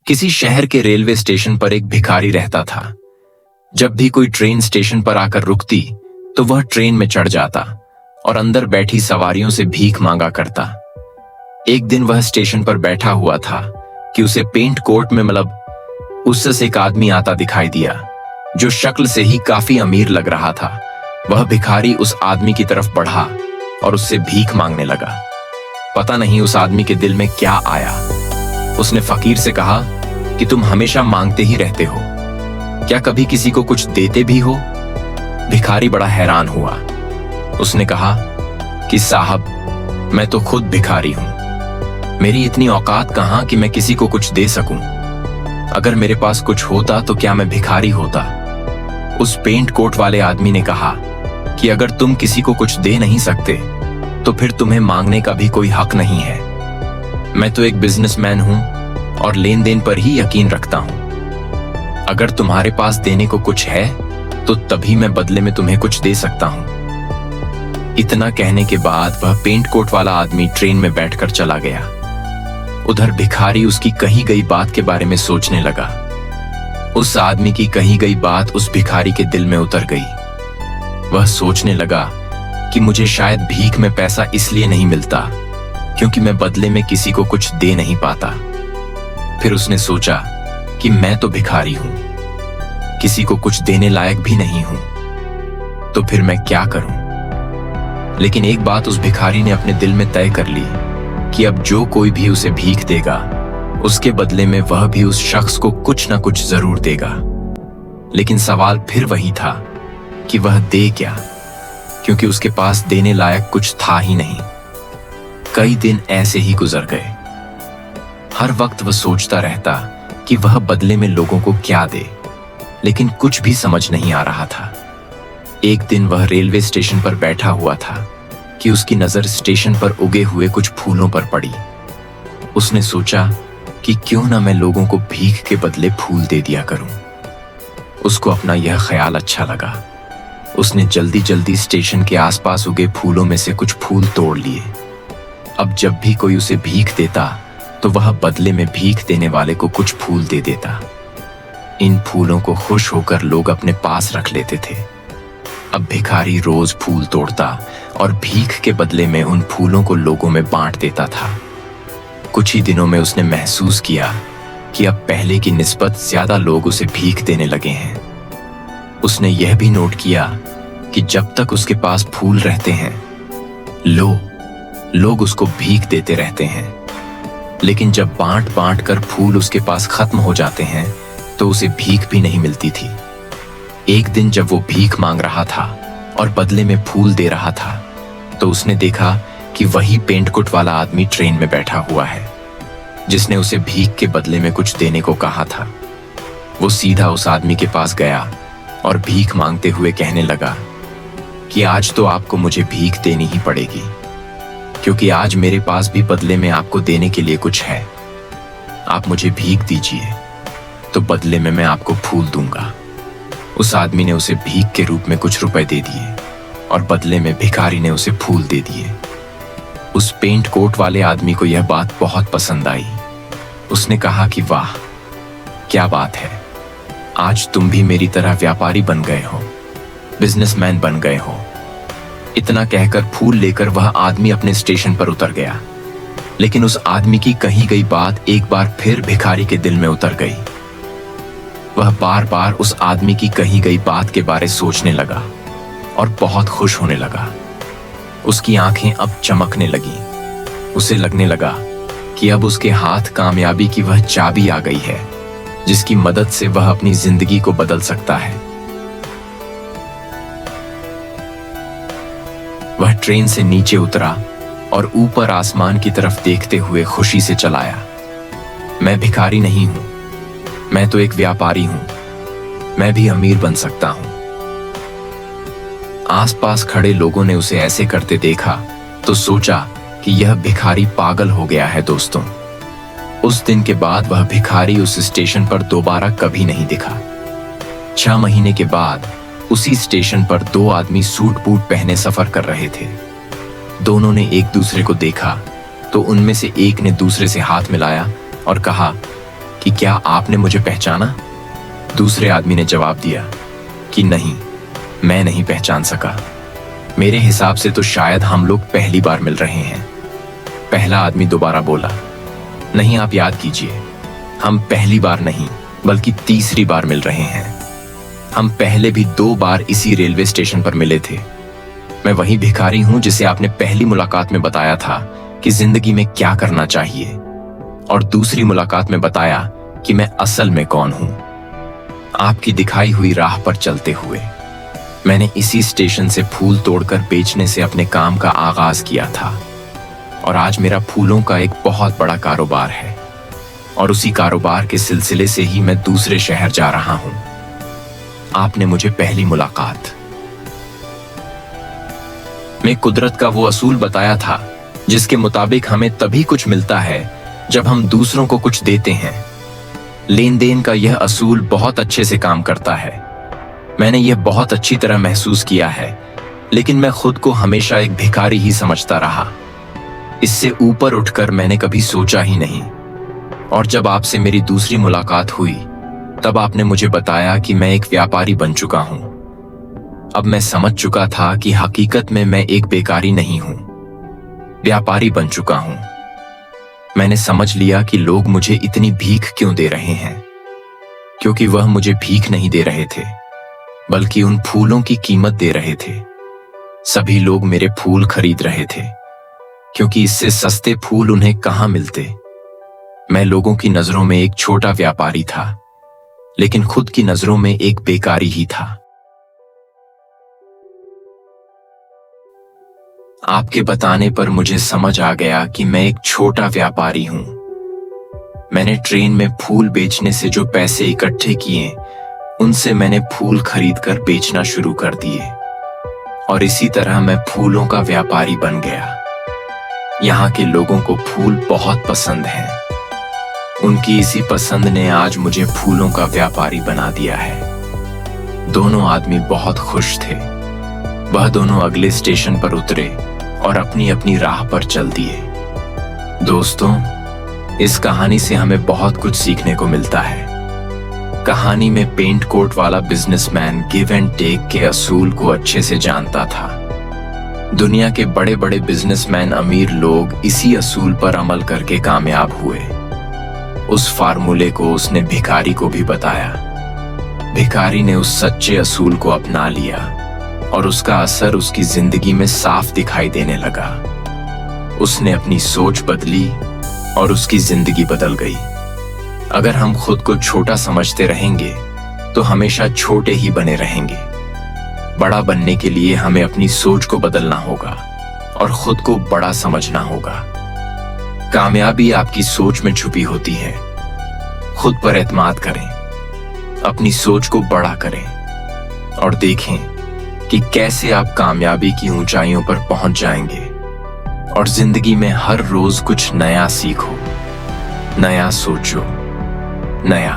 किसी शहर के रेलवे स्टेशन पर एक भिखारी रहता था। जब भी कोई ट्रेन स्टेशन पर आकर रुकती तो वह ट्रेन में चढ़ जाता और अंदर बैठी सवारियों से भीख मांगा करता। एक दिन वह स्टेशन पर बैठा हुआ था कि उसे पेंट कोट में उससे एक आदमी आता दिखाई दिया जो शक्ल से ही काफी अमीर लग रहा था। वह भिखारी उस आदमी की तरफ बढ़ा और उससे भीख मांगने लगा। पता नहीं उस आदमी के दिल में क्या आया। उसने फकीर से कहा कि तुम हमेशा मांगते ही रहते हो, क्या कभी किसी को कुछ देते भी हो? भिखारी बड़ा हैरान हुआ। उसने कहा कि साहब, मैं तो खुद भिखारी हूं, मेरी इतनी औकात कहां कि मैं किसी को कुछ दे सकूं। अगर मेरे पास कुछ होता तो क्या मैं भिखारी होता? उस पेंट कोट वाले आदमी ने कहा कि अगर तुम किसी को कुछ दे नहीं सकते तो फिर तुम्हें मांगने का भी कोई हक नहीं है। मैं तो एक बिजनेसमैन हूं और लेन देन पर ही यकीन रखता हूं। अगर तुम्हारे पास देने को कुछ है तो तभी मैं बदले में तुम्हें कुछ दे सकता हूं। इतना कहने के बाद वह पेंट कोट वाला आदमी ट्रेन में बैठकर चला गया। उधर भिखारी उसकी कही गई बात के बारे में सोचने लगा। उस आदमी की कही गई बात उस भिखारी के दिल में उतर गई। वह सोचने लगा कि मुझे शायद भीख में पैसा इसलिए नहीं मिलता क्योंकि मैं बदले में किसी को कुछ दे नहीं पाता। फिर उसने सोचा कि मैं तो भिखारी हूं, किसी को कुछ देने लायक भी नहीं हूं, तो फिर मैं क्या करूं? लेकिन एक बात उस भिखारी ने अपने दिल में तय कर ली कि अब जो कोई भी उसे भीख देगा उसके बदले में वह भी उस शख्स को कुछ ना कुछ जरूर देगा। लेकिन सवाल फिर वही था कि वह दे क्या, क्योंकि उसके पास देने लायक कुछ था ही नहीं। कई दिन ऐसे ही गुजर गए। हर वक्त वह सोचता रहता कि वह बदले में लोगों को क्या दे, लेकिन कुछ भी समझ नहीं आ रहा था। एक दिन वह रेलवे स्टेशन पर बैठा हुआ था कि उसकी नजर स्टेशन पर उगे हुए कुछ फूलों पर पड़ी। उसने सोचा कि क्यों ना मैं लोगों को भीख के बदले फूल दे दिया करूं। उसको अपना यह ख्याल अच्छा लगा। उसने जल्दी जल्दी स्टेशन के आसपास उगे फूलों में से कुछ फूल तोड़ लिए। अब जब भी कोई उसे भीख देता तो वह बदले में भीख देने वाले को कुछ फूल दे देता। इन फूलों को खुश होकर लोग अपने पास रख लेते थे। अब भिखारी रोज फूल तोड़ता और भीख के बदले में उन फूलों को लोगों में बांट देता था। कुछ ही दिनों में उसने महसूस किया कि अब पहले की निस्बत ज्यादा लोग उसे भीख देने लगे हैं। उसने यह भी नोट किया कि जब तक उसके पास फूल रहते हैं, लोग उसको भीख देते रहते हैं। लेकिन जब बांट बांट कर फूल उसके पास खत्म हो जाते हैं तो उसे भीख भी नहीं मिलती थी। एक दिन जब वो भीख मांग रहा था और बदले में फूल दे रहा था तो उसने देखा कि वही पेंट कोट वाला आदमी ट्रेन में बैठा हुआ है जिसने उसे भीख के बदले में कुछ देने को कहा था। वो सीधा उस आदमी के पास गया और भीख मांगते हुए कहने लगा कि आज तो आपको मुझे भीख देनी ही पड़ेगी, क्योंकि आज मेरे पास भी बदले में आपको देने के लिए कुछ है। आप मुझे भीख दीजिए तो बदले में मैं आपको फूल दूंगा। उस आदमी ने उसे भीख के रूप में कुछ रुपए दे दिए और बदले में भिखारी ने उसे फूल दे दिए। उस पेंट कोट वाले आदमी को यह बात बहुत पसंद आई। उसने कहा कि वाह, क्या बात है, आज तुम भी मेरी तरह व्यापारी बन गए हो, बिजनेसमैन बन गए हो। इतना कहकर फूल लेकर वह आदमी अपने स्टेशन पर उतर गया। लेकिन उस आदमी की कही गई बात एक बार फिर भिखारी के दिल में उतर गई। वह बार बार उस आदमी की कही गई बात के बारे सोचने लगा और बहुत खुश होने लगा। उसकी आंखें अब चमकने लगी। उसे लगने लगा कि अब उसके हाथ कामयाबी की वह चाबी आ गई है जिसकी मदद से वह अपनी जिंदगी को बदल सकता है। वह ट्रेन से नीचे उतरा और ऊपर आसमान की तरफ देखते हुए खुशी से चलाया। मैं भिखारी नहीं हूं, मैं तो एक व्यापारी हूं, मैं भी अमीर बन सकता हूं। आसपास खड़े लोगों ने उसे ऐसे करते देखा तो सोचा कि यह भिखारी पागल हो गया है। दोस्तों, उस दिन के बाद वह भिखारी उस स्टेशन पर दोबारा कभी नहीं दिखा। 6 महीने के बाद उसी स्टेशन पर 2 आदमी सूट बूट पहने सफर कर रहे थे। दोनों ने एक दूसरे को देखा तो उनमें से एक ने दूसरे से हाथ मिलाया और कहा कि क्या आपने मुझे पहचाना? दूसरे आदमी ने जवाब दिया कि नहीं, मैं नहीं पहचान सका। मेरे हिसाब से तो शायद हम लोग पहली बार मिल रहे हैं। पहला आदमी दोबारा बोला, नहीं, आप याद कीजिए, हम पहली बार नहीं बल्कि तीसरी बार मिल रहे हैं। हम पहले भी 2 बार इसी रेलवे स्टेशन पर मिले थे। मैं वही भिखारी हूं जिसे आपने पहली मुलाकात में बताया था कि जिंदगी में क्या करना चाहिए, और दूसरी मुलाकात में बताया कि मैं असल में कौन हूं। आपकी दिखाई हुई राह पर चलते हुए मैंने इसी स्टेशन से फूल तोड़कर बेचने से अपने काम का आगाज किया था, और आज मेरा फूलों का एक बहुत बड़ा कारोबार है, और उसी कारोबार के सिलसिले से ही मैं दूसरे शहर जा रहा हूं। आपने मुझे पहली मुलाकात में कुदरत का वो असूल बताया था जिसके मुताबिक हमें तभी कुछ मिलता है जब हम दूसरों को कुछ देते हैं। लेन देन का यह असूल बहुत अच्छे से काम करता है। मैंने यह बहुत अच्छी तरह महसूस किया है, लेकिन मैं खुद को हमेशा एक भिखारी ही समझता रहा। इससे ऊपर उठकर मैंने कभी सोचा ही नहीं। और जब आपसे मेरी दूसरी मुलाकात हुई तब आपने मुझे बताया कि मैं एक व्यापारी बन चुका हूं। अब मैं समझ चुका था कि हकीकत में मैं एक बेकारी नहीं हूं, व्यापारी बन चुका हूं। मैंने समझ लिया कि लोग मुझे इतनी भीख क्यों दे रहे हैं, क्योंकि वह मुझे भीख नहीं दे रहे थे बल्कि उन फूलों की कीमत दे रहे थे। सभी लोग मेरे फूल खरीद रहे थे क्योंकि इससे सस्ते फूल उन्हें कहां मिलते। मैं लोगों की नजरों में एक छोटा व्यापारी था, लेकिन खुद की नजरों में एक बेकारी ही था। आपके बताने पर मुझे समझ आ गया कि मैं एक छोटा व्यापारी हूं। मैंने ट्रेन में फूल बेचने से जो पैसे इकट्ठे किए, उनसे मैंने फूल खरीदकर बेचना शुरू कर दिए, और इसी तरह मैं फूलों का व्यापारी बन गया। यहाँ के लोगों को फूल बहुत पसंद हैं। उनकी इसी पसंद ने आज मुझे फूलों का व्यापारी बना दिया है। दोनों आदमी बहुत खुश थे। वह दोनों अगले स्टेशन पर उतरे और अपनी अपनी राह पर चल दिए। दोस्तों, इस कहानी से हमें बहुत कुछ सीखने को मिलता है। कहानी में पेंट कोट वाला बिजनेसमैन गिव एंड टेक के असूल को अच्छे से जानता था। दुनिया के बड़े बड़े बिजनेसमैन, अमीर लोग इसी असूल पर अमल करके कामयाब हुए। उस फार्मूले को उसने भिखारी को भी बताया। भिखारी ने उस सच्चे असूल को अपना लिया और उसका असर उसकी जिंदगी में साफ दिखाई देने लगा। उसने अपनी सोच बदली और उसकी जिंदगी बदल गई। अगर हम खुद को छोटा समझते रहेंगे तो हमेशा छोटे ही बने रहेंगे। बड़ा बनने के लिए हमें अपनी सोच को बदलना होगा और खुद को बड़ा समझना होगा। कामयाबी आपकी सोच में छुपी होती है। खुद पर एतमाद करें, अपनी सोच को बड़ा करें और देखें कि कैसे आप कामयाबी की ऊंचाइयों पर पहुंच जाएंगे। और जिंदगी में हर रोज कुछ नया सीखो, नया सोचो, नया